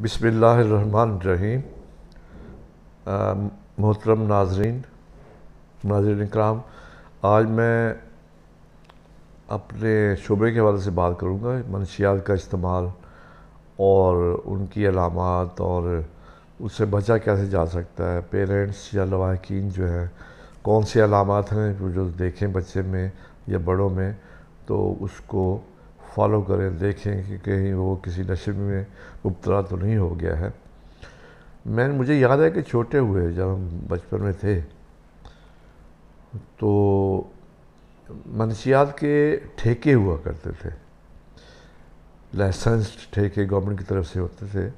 بسم اللہ الرحمن الرحیم۔ محترم ناظرین اکرام، آج میں اپنے شعبے کے حوالے سے بات کروں گا، منشیات کا استعمال اور ان کی علامات اور اس سے بچا کیسے جا سکتا ہے۔ پیرنٹس یا لواحقین جو ہیں کون سی علامات ہیں جو دیکھیں بچے میں یا بڑوں میں، تو اس کو فالو کریں، دیکھیں کہ کہیں وہ کسی نشے میں مبتلا تو نہیں ہو گیا ہے۔ مجھے یاد ہے کہ چھوٹے ہوئے جب ہم بچپن میں تھے تو منشیات کے ٹھیکے ہوا کرتے تھے، لائسنسڈ ٹھیکے گورنمنٹ کی طرف سے ہوتے تھے۔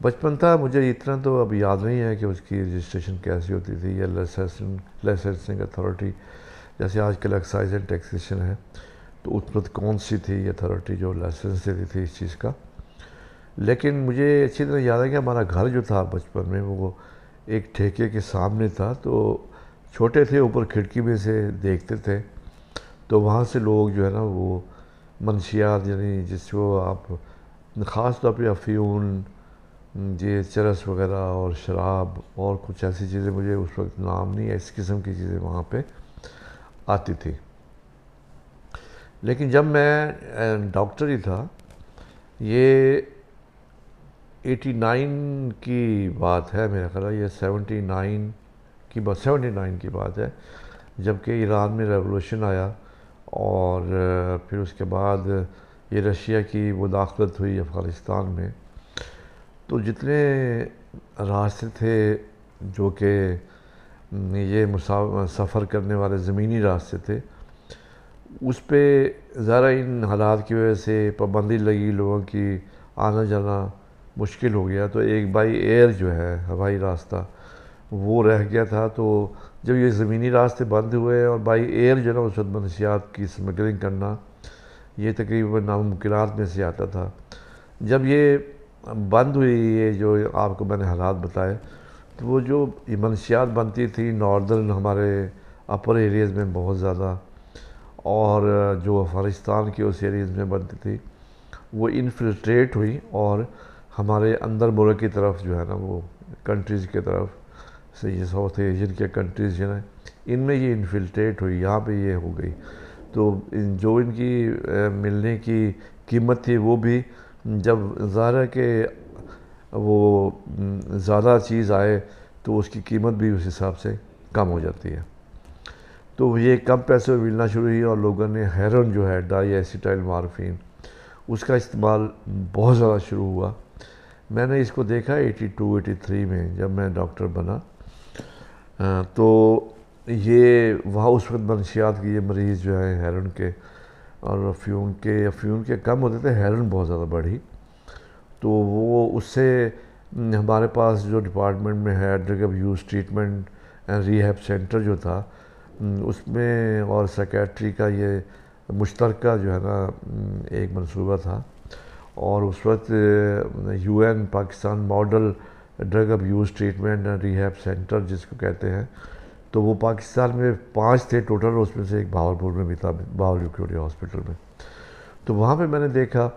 بچپن تھا، مجھے اتنا تو اب یاد نہیں ہے کہ اس کی رجسٹریشن کیسی ہوتی تھی یا لائسنسنگ اتھارٹی، جیسے آج کل ایکسائز اینڈ ٹیکسیشن ہے، تو اس وقت کون سی تھی یہ اتھارٹی جو لائسنس دیتی تھی اس چیز کا۔ لیکن مجھے اچھی طرح یاد ہے کہ ہمارا گھر جو تھا بچپن میں وہ ایک ٹھیکے کے سامنے تھا، تو چھوٹے تھے، اوپر کھڑکی میں سے دیکھتے تھے، تو وہاں سے لوگ جو ہے نا وہ منشیات، یعنی جس کو آپ خاص طور پہ افیون، یہ چرس وغیرہ اور شراب اور کچھ ایسی چیزیں، مجھے اس وقت نام نہیں ہے، اس قسم کی چیزیں وہاں پہ آتی تھی۔ لیکن جب میں ڈاکٹر ہی تھا، یہ 89 کی بات ہے، میرا خیال ہے یہ 79 کی بات ہے، جب کہ ایران میں ریولوشن آیا اور پھر اس کے بعد یہ رشیا کی مداخلت ہوئی افغانستان میں، تو جتنے راستے تھے جو کہ یہ سفر کرنے والے زمینی راستے تھے، اس پہ ذرا ان حالات کی وجہ سے پابندی لگی، لوگوں کی آنا جانا مشکل ہو گیا، تو ایک بائی ایئر جو ہے ہوائی راستہ وہ رہ گیا تھا۔ تو جب یہ زمینی راستے بند ہوئے اور بائی ایئر جو ہے نا اس وقت منشیات کی اسمگلنگ کرنا یہ تقریباً ناممکنات میں سے آتا تھا۔ جب یہ بند ہوئی، یہ جو آپ کو میں نے حالات بتائے، تو وہ جو یہ منشیات بنتی تھی ناردرن ہمارے اپر ایریز میں بہت زیادہ، اور جو افغانستان کے اس ایریز میں بنتی تھی وہ انفلٹریٹ ہوئی اور ہمارے اندر ملک کی طرف جو ہے نا وہ کنٹریز کی طرف سے، یہ ساؤتھ ایشین کے کنٹریز جو ہیں ان میں یہ انفلٹریٹ ہوئی، یہاں پہ یہ ہو گئی، تو جو ان کی ملنے کی قیمت تھی وہ بھی، جب ظاہر ہے کہ وہ زیادہ چیز آئے تو اس کی قیمت بھی اس حساب سے کم ہو جاتی ہے، تو یہ کم پیسے میں ملنا شروع ہوئی اور لوگوں نے ہیرون جو ہے ڈائی ایسیٹائل مارفین، اس کا استعمال بہت زیادہ شروع ہوا۔ میں نے اس کو دیکھا 82-83 میں جب میں ڈاکٹر بنا، تو یہ وہاں اس وقت منشیات کی یہ مریض جو ہے ہیرون کے اور افیون کے کم ہوتے تھے، ہیرون بہت زیادہ بڑھی، تو وہ اس سے ہمارے پاس جو ڈپارٹمنٹ میں ہے drug abuse treatment and rehab centre جو تھا، اس میں اور سیکیٹری کا یہ مشترکہ جو ہے نا ایک منصوبہ تھا، اور اس وقت U N Pakistan model drug abuse treatment and rehab centre جس کو کہتے ہیں، تو وہ پاکستان میں 5 تھے ٹوٹل، اس میں سے ایک بہاولپور میں بھی تھا، بہاول وکٹوریہ ہاسپٹل میں، تو وہاں پہ میں نے دیکھا،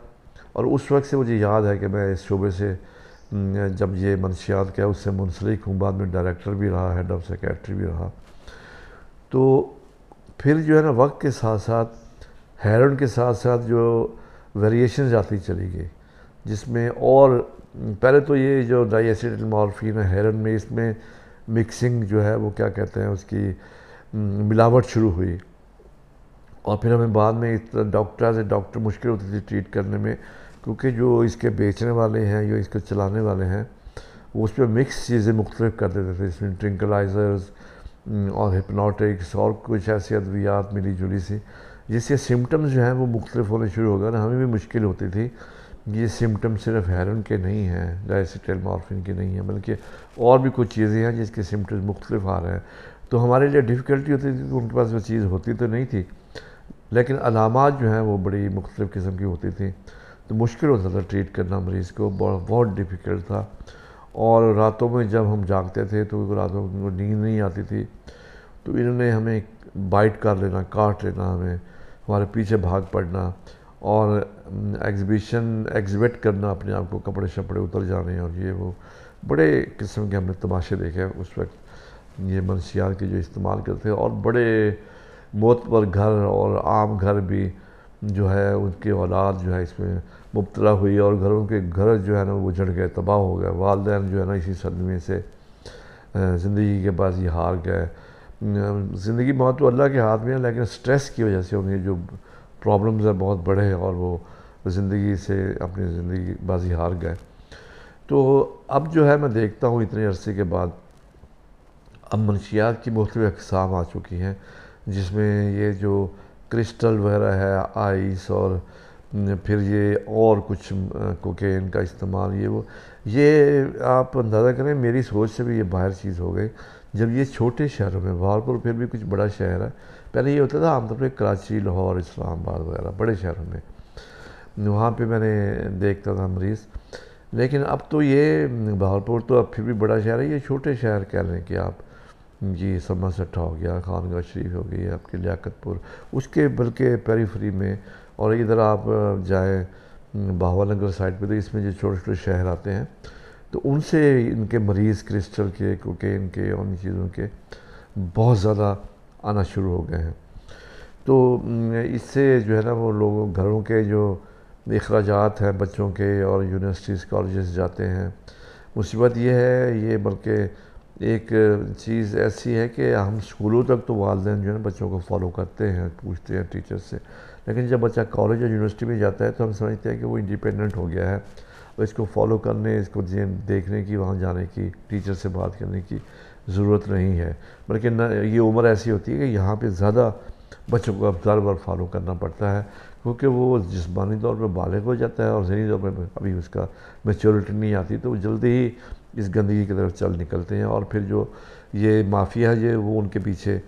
اور اس وقت سے مجھے یاد ہے کہ میں اس شعبے سے جب یہ منشیات کا اس سے منسلک ہوں، بعد میں ڈائریکٹر بھی رہا، ہیڈ آف سیکیٹری بھی رہا، تو پھر جو ہے نا وقت کے ساتھ ساتھ ہیرون کے ساتھ ساتھ جو ویریشنز آتی چلی گئی، جس میں اور پہلے تو یہ جو ڈائی ایسیٹائل مارفین ہے ہیرون میں، اس میں مکسنگ جو ہے وہ کیا کہتے ہیں اس کی ملاوٹ شروع ہوئی، اور پھر ہمیں بعد میں ڈاکٹر مشکل ہوتی تھی ٹریٹ کرنے میں، کیونکہ جو اس کے بیچنے والے ہیں، جو اس کے چلانے والے ہیں، وہ اس پہ مکس چیزیں مختلف کر دیتے تھے، اس میں ٹرنکلائزرز اور ہپنوٹکس اور کچھ ایسی ادویات ملی جلی سی، جس سے سمٹمز جو ہیں وہ مختلف ہونے شروع ہو گئے، اور ہمیں بھی مشکل ہوتی تھی یہ سمٹم صرف ہیرون کے نہیں ہیں، ڈائی ایسیٹائل مارفین کے نہیں ہیں، بلکہ اور بھی کچھ چیزیں ہیں جس کے سمٹمز مختلف آ رہے ہیں، تو ہمارے لیے ڈیفیکلٹی ہوتی تھی کہ ان کے پاس وہ چیز ہوتی تو نہیں تھی، لیکن علامات جو ہیں وہ بڑی مختلف قسم کی ہوتی تھیں، تو مشکل ہوتا تھا ٹریٹ کرنا مریض کو، بہت ڈیفیکلٹ تھا، اور راتوں میں جب ہم جاگتے تھے تو راتوں میں نیند نہیں آتی تھی، تو انہوں نے ہمیں بائٹ کر لینا، کاٹ لینا، ہمیں ہمارے پیچھے بھاگ پڑنا، اور ایگزبٹ کرنا اپنے آپ کو، کپڑے شپڑے اتر جانے اور یہ وہ بڑے قسم کے ہم نے تماشے دیکھے اس وقت، یہ منشیات کے جو استعمال کرتے ہیں، اور بڑے معتبر گھر اور عام گھر بھی جو ہے ان کی اولاد جو ہے اس میں مبتلا ہوئی، اور گھروں کے گھر جو ہے نا وہ اجڑ گئے، تباہ ہو گئے، والدین جو ہے نا اسی صدمے سے زندگی کے بازی ہار گئے۔ زندگی موت تو اللہ کے ہاتھ میں ہے، لیکن سٹریس کی وجہ سے انہیں جو پرابلمز ہیں بہت بڑے ہیں، اور وہ زندگی سے اپنی زندگی بازی ہار گئے۔ تو اب جو ہے میں دیکھتا ہوں اتنے عرصے کے بعد اب منشیات کی مختلف اقسام آ چکی ہیں، جس میں یہ جو کرسٹل وغیرہ ہے، آئس، اور پھر یہ اور کچھ کوکین کا استعمال، یہ آپ اندازہ کریں میری سوچ سے بھی یہ باہر چیز ہو گئی جب یہ چھوٹے شہروں میں، بہاولپور پھر بھی کچھ بڑا شہر ہے، پہلے یہ ہوتا تھا عام طور پہ کراچی، لاہور، اسلام آباد وغیرہ بڑے شہروں میں، وہاں پہ میں نے دیکھتا تھا مریض، لیکن اب تو یہ بہاولپور تو اب پھر بھی بڑا شہر ہے، یہ چھوٹے شہر کہہ لیں کہ آپ، جی سما سٹھا ہو گیا، خانگاہ شریف ہو گئی آپ کی، لیاقت پور، اس کے بلکہ پیریفری میں، اور ادھر آپ جائیں بہاول نگر سائڈ پہ، تو اس میں جو چھوٹے چھوٹے شہر آتے ہیں تو ان سے ان کے مریض کرسٹل کے، کوکین کے اور ان چیزوں کے بہت زیادہ آنا شروع ہو گئے ہیں۔ تو اس سے جو ہے نا وہ لوگوں گھروں کے جو اخراجات ہیں بچوں کے، اور یونیورسٹیز کالجز جاتے ہیں، مصیبت یہ ہے، یہ بلکہ ایک چیز ایسی ہے کہ ہم اسکولوں تک تو والدین جو ہے نا بچوں کو فالو کرتے ہیں، پوچھتے ہیں ٹیچر سے، لیکن جب بچہ کالج یا یونیورسٹی میں جاتا ہے تو ہم سمجھتے ہیں کہ وہ انڈیپینڈنٹ ہو گیا ہے، اور اس کو فالو کرنے، اس کو دیکھنے کی، وہاں جانے کی، ٹیچر سے بات کرنے کی ضرورت نہیں ہے، بلکہ یہ عمر ایسی ہوتی ہے کہ یہاں پہ زیادہ بچوں کو اب بار فالو کرنا پڑتا ہے، کیونکہ وہ جسمانی طور پہ بالغ ہو جاتا ہے، اور ذہنی طور پہ ابھی اس کا میچورٹی نہیں آتی، تو وہ جلدی ہی اس گندگی کی طرف چل نکلتے ہیں، اور پھر جو یہ مافیا ہے وہ ان کے پیچھے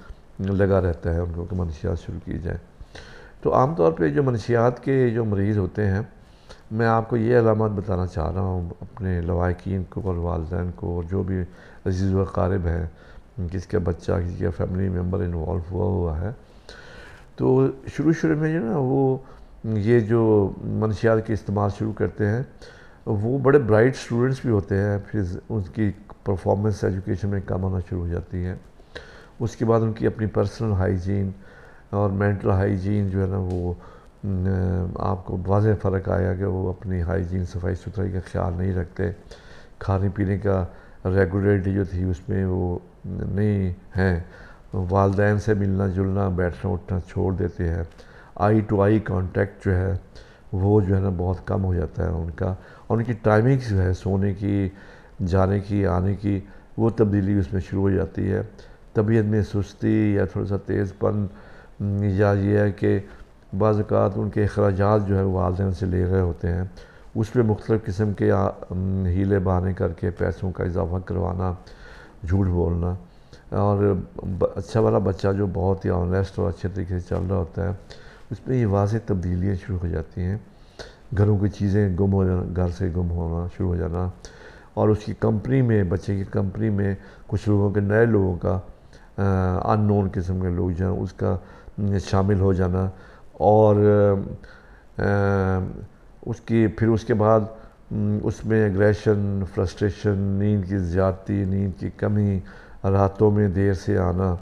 لگا رہتا ہے، ان کو کہ منشیات شروع کی جائیں۔ تو عام طور پہ جو منشیات کے جو مریض ہوتے ہیں، میں آپ کو یہ علامات بتانا چاہ رہا ہوں اپنے لواحقین کو اور والدین کو، اور جو بھی عزیز و اقارب ہیں، کسی کا بچہ، کسی کا فیملی ممبر انوالو ہوا ہے، تو شروع میں جو نا وہ یہ جو منشیات کے استعمال شروع کرتے ہیں، وہ بڑے برائٹ سٹوڈنٹس بھی ہوتے ہیں، پھر ان کی پرفارمنس ایجوکیشن میں کم ہونا شروع ہو جاتی ہے، اس کے بعد ان کی اپنی پرسنل ہائیجین اور مینٹل ہائیجین جو ہے نا وہ آپ کو واضح فرق آیا کہ وہ اپنی ہائیجین، صفائی ستھرائی کا خیال نہیں رکھتے، کھانے پینے کا ریگولیرٹی جو تھی اس میں وہ نہیں ہیں، والدین سے ملنا جلنا، بیٹھنا اٹھنا چھوڑ دیتے ہیں، آئی ٹو آئی کانٹیکٹ جو ہے وہ جو ہے نا بہت کم ہو جاتا ہے ان کا، اور ان کی ٹائمنگز جو ہے سونے کی، جانے کی، آنے کی، وہ تبدیلی اس میں شروع ہو جاتی ہے، طبیعت میں سستی یا تھوڑا سا تیز پن، یا یہ ہے کہ بعض اوقات ان کے اخراجات جو ہے والدین سے لے رہے ہوتے ہیں، اس پہ مختلف قسم کے ہیلے بہانے کر کے پیسوں کا اضافہ کروانا، جھوٹ بولنا، اور اچھا والا بچہ جو بہت ہی آنیسٹ اور اچھے طریقے سے چل رہا ہوتا ہے، اس میں یہ واضح تبدیلیاں شروع ہو جاتی ہیں، گھروں کی چیزیں گم ہو جانا، گھر سے گم ہونا شروع ہو جانا، اور اس کی کمپنی میں، بچے کی کمپنی میں کچھ لوگوں کے، نئے لوگوں کا، ان نون قسم کے لوگ جو ہیں اس کا شامل ہو جانا، اور اس کے بعد اس میں ایگریشن، فرسٹریشن، نیند کی زیادتی، نیند کی کمی، راتوں میں دیر سے آنا،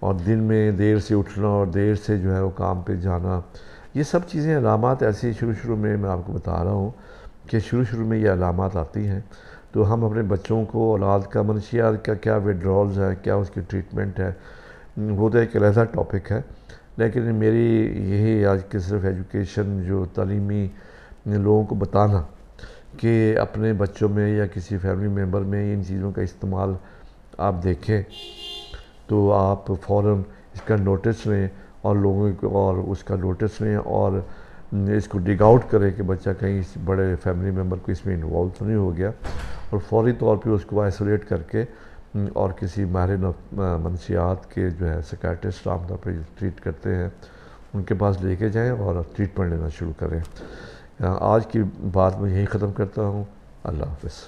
اور دن میں دیر سے اٹھنا، اور دیر سے جو ہے وہ کام پہ جانا، یہ سب چیزیں علامات ایسی شروع میں آپ کو بتا رہا ہوں کہ شروع میں یہ علامات آتی ہیں، تو ہم اپنے بچوں کو، اولاد کا، منشیات کا کیا وڈرالز ہے، کیا اس کی ٹریٹمنٹ ہے، وہ تو ایک علیحدہ ٹاپک ہے، لیکن میری یہی آج کی صرف ایجوکیشن، جو تعلیمی لوگوں کو بتانا کہ اپنے بچوں میں یا کسی فیملی ممبر میں ان چیزوں کا استعمال آپ دیکھیں تو آپ فوراً اس کا نوٹس لیں، اور لوگوں کو، اور اس کا نوٹس لیں، اور اس کو ڈگ آؤٹ کریں کہ بچہ کہیں اس بڑے فیملی ممبر کو اس میں انوالو تو نہیں ہو گیا، اور فوری طور پہ اس کو آئسولیٹ کر کے، اور کسی ماہر منشیات کے جو ہے سائکیٹرسٹ عام طور پہ ٹریٹ کرتے ہیں، ان کے پاس لے کے جائیں اور ٹریٹمنٹ لینا شروع کریں۔ آج کی بات میں یہی ختم کرتا ہوں۔ اللہ حافظ۔